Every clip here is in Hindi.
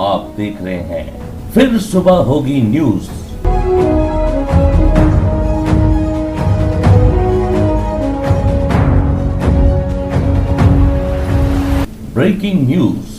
आप देख रहे हैं फिर सुबह होगी न्यूज। Breaking news.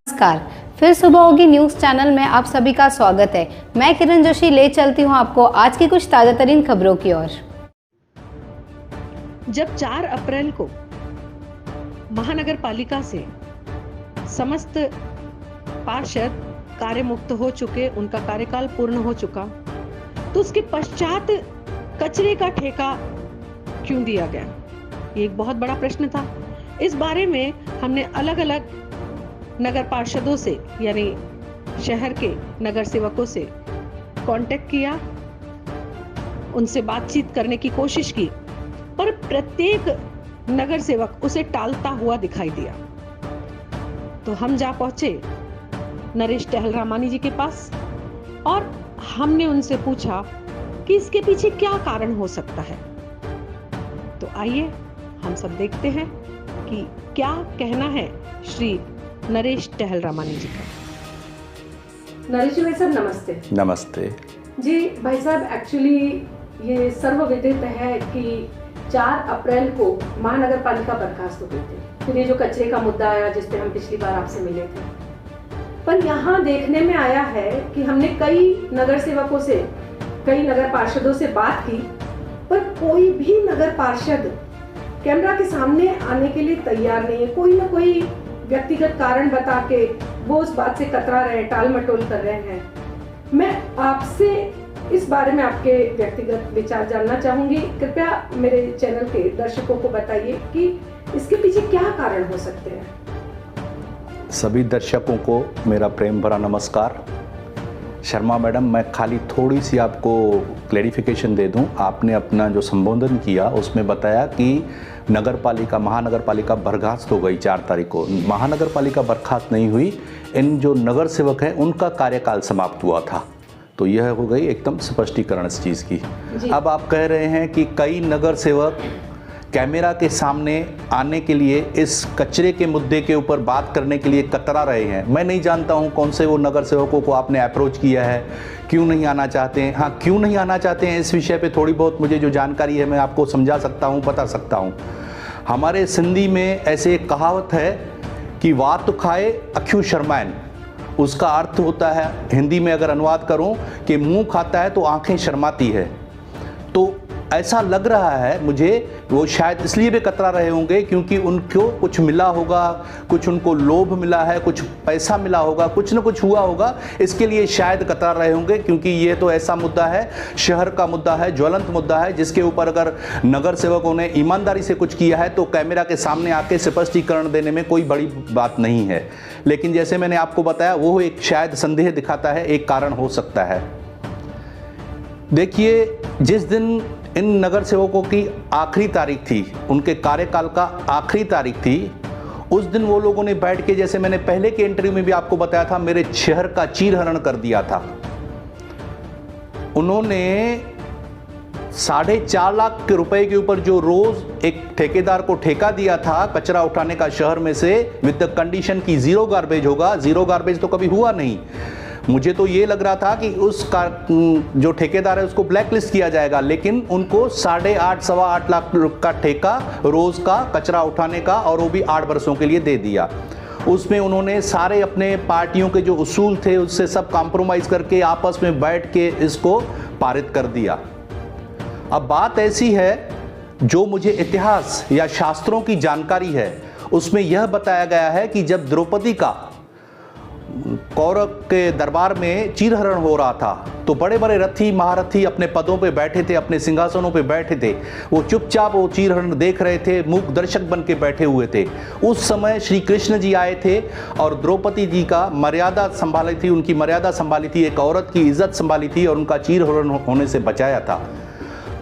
नमस्कार, फिर सुबह होगी न्यूज़ चैनल में आप सभी का स्वागत है। मैं किरण जोशी ले चलती हूं आपको आज की कुछ ताज़ा तरीन खबरों की ओर। जब 4 अप्रैल को महानगर पालिका से समस्त पार्षद कार्य मुक्त हो चुके, उनका कार्यकाल पूर्ण हो चुका, तो उसके पश्चात कचरे का ठेका क्यों दिया गया? ये एक बहुत बड़ा प्रश्न था। इस बारे में हमने अलग अलग नगर पार्षदों से यानी शहर के नगर सेवकों से कांटेक्ट किया, उनसे बातचीत करने की कोशिश की, पर प्रत्येक नगर सेवक उसे टालता हुआ दिखाई दिया। तो हम जा पहुंचे नरेश टहलरामानी जी के पास और हमने उनसे पूछा कि इसके पीछे क्या कारण हो सकता है। तो आइए हम सब देखते हैं कि क्या कहना है श्री नरेश टहलरामानी जी का। नरेश जी भाई साहब नमस्ते। नमस्ते जी भाई साहब, एक्चुअली ये सर्वविदित है कि 4 अप्रैल को महानगर पालिका बर्खास्त हो गई थी। फिर ये जो कचरे का मुद्दा आया जिस पे हम पिछली बार आपसे मिले थे, पर यहाँ देखने में आया है कि हमने कई नगर सेवकों से, कई नगर पार्षदों से बात की, पर कोई भी नगर पार्षद कैमरा के सामने आने के लिए तैयार नहीं है। कोई ना कोई व्यक्तिगत कारण बता के वो उस बात से कतरा रहे, टाल मटोल कर रहे हैं। मैं आपसे इस बारे में आपके व्यक्तिगत विचार जानना चाहूंगी। कृपया मेरे चैनल के दर्शकों को बताइए कि इसके पीछे क्या कारण हो सकते हैं। सभी दर्शकों को मेरा प्रेम भरा नमस्कार। शर्मा मैडम, मैं खाली थोड़ी सी आपको क्लैरिफिकेशन दे दूं। आपने अपना जो संबोधन किया उसमें बताया कि नगर पालिका, महानगर पालिका बर्खास्त हो गई 4 तारीख को। महानगर पालिका बर्खास्त नहीं हुई, इन जो नगर सेवक हैं उनका कार्यकाल समाप्त हुआ था। तो यह हो गई एकदम स्पष्टीकरण इस चीज़ की। अब आप कह रहे हैं कि कई नगर सेवक कैमरा के सामने आने के लिए, इस कचरे के मुद्दे के ऊपर बात करने के लिए कतरा रहे हैं। मैं नहीं जानता हूं कौन से वो नगर सेवकों को आपने अप्रोच किया है, क्यों नहीं आना चाहते हैं। हाँ, क्यों नहीं आना चाहते हैं इस विषय पे थोड़ी बहुत मुझे जो जानकारी है मैं आपको समझा सकता हूं, बता सकता हूं। हमारे सिंधी में ऐसे एक कहावत है कि वात खाए अख्यू शर्माएं। उसका अर्थ होता है, हिंदी में अगर अनुवाद करूं, कि मुंह खाता है तो आंखें शर्माती है। तो ऐसा लग रहा है मुझे वो शायद इसलिए भी कतरा रहे होंगे क्योंकि उनको कुछ मिला होगा, कुछ उनको लोभ मिला है, कुछ पैसा मिला होगा, कुछ न कुछ हुआ होगा, इसके लिए शायद कतरा रहे होंगे। क्योंकि ये तो ऐसा मुद्दा है, शहर का मुद्दा है, ज्वलंत मुद्दा है, जिसके ऊपर अगर नगर सेवकों ने ईमानदारी से कुछ किया है तो कैमरा के सामने आके स्पष्टीकरण देने में कोई बड़ी बात नहीं है। लेकिन जैसे मैंने आपको बताया, वो एक शायद संदेह दिखाता है, एक कारण हो सकता है। देखिए, जिस दिन इन नगर सेवकों की आखिरी तारीख थी, उनके कार्यकाल का आखिरी तारीख थी, उस दिन वो लोगों ने बैठ के, जैसे मैंने पहले के इंटरव्यू में भी आपको बताया था, मेरे शहर का चीरहरण कर दिया था। उन्होंने 4.5 लाख के रुपए के ऊपर जो रोज एक ठेकेदार को ठेका दिया था कचरा उठाने का शहर में से, विद द कंडीशन की 0 गार्बेज होगा। 0 गार्बेज तो कभी हुआ नहीं। मुझे तो ये लग रहा था कि उसका जो ठेकेदार है उसको ब्लैक लिस्ट किया जाएगा, लेकिन उनको 8.5 सवा 8 लाख का ठेका रोज का कचरा उठाने का, और वो भी 8 वर्षों के लिए दे दिया। उसमें उन्होंने सारे अपने पार्टियों के जो उसूल थे उससे सब कॉम्प्रोमाइज करके आपस में बैठ के इसको पारित कर दिया। अब बात ऐसी है, जो मुझे इतिहास या शास्त्रों की जानकारी है उसमें यह बताया गया है कि जब द्रौपदी का कौरव के दरबार में चीरहरण हो रहा था तो बड़े बड़े रथी महारथी अपने पदों पे बैठे थे, अपने सिंहासनों पे बैठे थे। वो चुपचाप वो चीरहरण देख रहे थे, मूक दर्शक बन के बैठे हुए थे। उस समय श्री कृष्ण जी आए थे और द्रौपदी जी का मर्यादा संभाली थी, उनकी मर्यादा संभाली थी, एक औरत की इज्जत संभाली थी और उनका चीरहरण होने से बचाया था।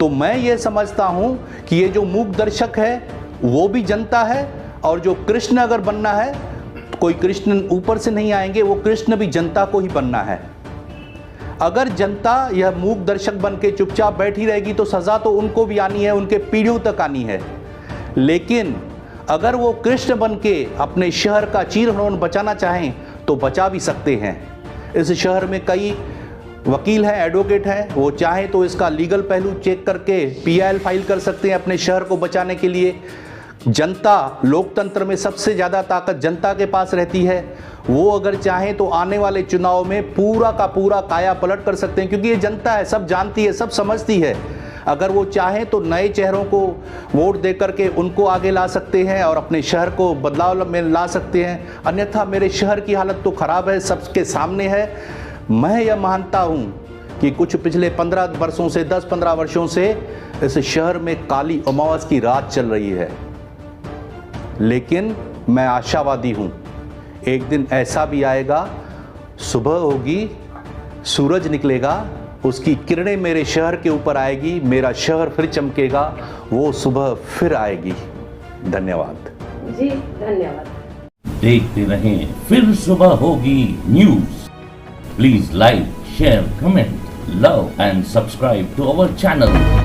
तो मैं ये समझता हूँ कि ये जो मूक दर्शक है वो भी जनता है, और जो कृष्ण अगर बनना है, कोई कृष्ण ऊपर से नहीं आएंगे, वो कृष्ण भी जनता को ही बनना है। अगर जनता यह मूक दर्शक बन के चुपचाप बैठी रहेगी तो सज़ा तो उनको भी आनी है, उनके पीढ़ियों तक आनी है। लेकिन अगर वो कृष्ण बन के अपने शहर का चीर-हरण बचाना चाहें तो बचा भी सकते हैं। इस शहर में कई वकील हैं, एडवोकेट हैं, वो चाहें तो इसका लीगल पहलू चेक करके PIL फाइल कर सकते हैं अपने शहर को बचाने के लिए। जनता, लोकतंत्र में सबसे ज़्यादा ताकत जनता के पास रहती है। वो अगर चाहें तो आने वाले चुनाव में पूरा का पूरा काया पलट कर सकते हैं, क्योंकि ये जनता है, सब जानती है, सब समझती है। अगर वो चाहें तो नए चेहरों को वोट दे करके उनको आगे ला सकते हैं और अपने शहर को बदलाव में ला सकते हैं। अन्यथा मेरे शहर की हालत तो ख़राब है, सबके सामने है। मैं यह मानता हूँ कि कुछ पिछले 15 वर्षों से 10-15 वर्षों से इस शहर में काली अमावस की रात चल रही है। लेकिन मैं आशावादी हूँ, एक दिन ऐसा भी आएगा, सुबह होगी, सूरज निकलेगा, उसकी किरणें मेरे शहर के ऊपर आएगी, मेरा शहर फिर चमकेगा, वो सुबह फिर आएगी। धन्यवाद जी, धन्यवाद। देखते रहें फिर सुबह होगी news. Please like, share, comment, love and subscribe to our channel.